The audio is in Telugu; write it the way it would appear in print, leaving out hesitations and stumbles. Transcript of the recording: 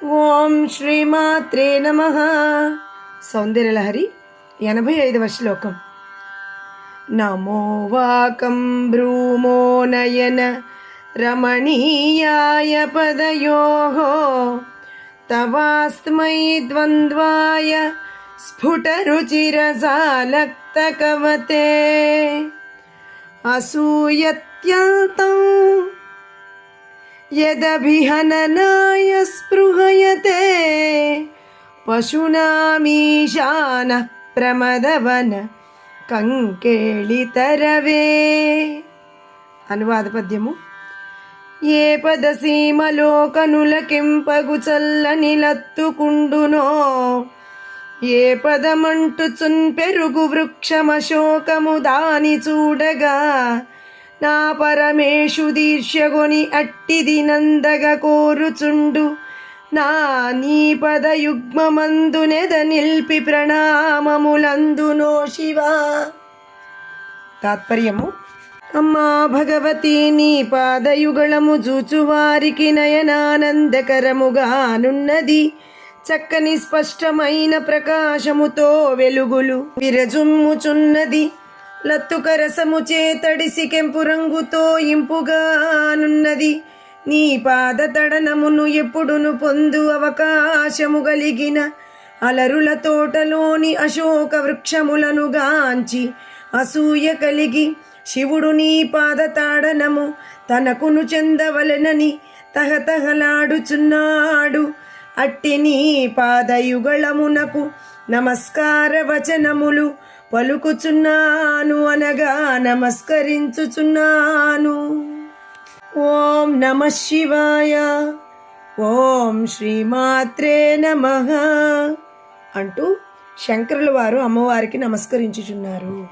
ఓం శ్రీమాత్రే నమః. సౌందర్యలహరి 85వ శ్లోకం. నమో వాకం బ్రూమో నయన రమణీయాయ పదయోః తవాస్మై ద్వంద్వాయ స్ఫుటరుచిరసాలక్తకవతే అసూయత్యంతం యదభిహననాయ స్పృహయతే పశూనామీశానః ప్రమదవన కంకేళితరవే. అనువాద పద్యము. ఏ పదసీమలో కనులకింపగు చల్లని లత్తుకుండునో, ఏ పదమంటుచున్ పెరుగు వృక్షమశోకము దాని చూడగా, నా పరమేశు దీర్షగొని అట్టిది నందగ కోరుచుండు నా నీ పదయుగ్మమందునెద నిల్పి ప్రణామములందునో శివా. తాత్పర్యము. అమ్మా భగవతి, నీ పాదయుగళము జూచువారికి నయనానందకరముగానున్నది. చక్కని స్పష్టమైన ప్రకాశముతో వెలుగులు విరజుమ్ముచున్నది. లత్తుకరసము చేతడిసి కెంపు రంగుతో ఇంపుగానున్నది. నీ పాద తడనమును ఎప్పుడును పొందు అవకాశము కలిగిన అలరుల తోటలోని అశోక వృక్షములను గాంచి అసూయ కలిగి శివుడు నీ పాద తాడనము తనకును చెందవలెనని తహతహలాడుచున్నాడు. అట్టి నీ పాదయుగళమునకు నమస్కార వచనములు పలుకుచున్నాను అనగా నమస్కరించుచున్నాను. ఓం నమః శివాయ. ఓం శ్రీమాత్రే నమః అంటూ శంకరుల వారు అమ్మవారికి నమస్కరించుచున్నారు.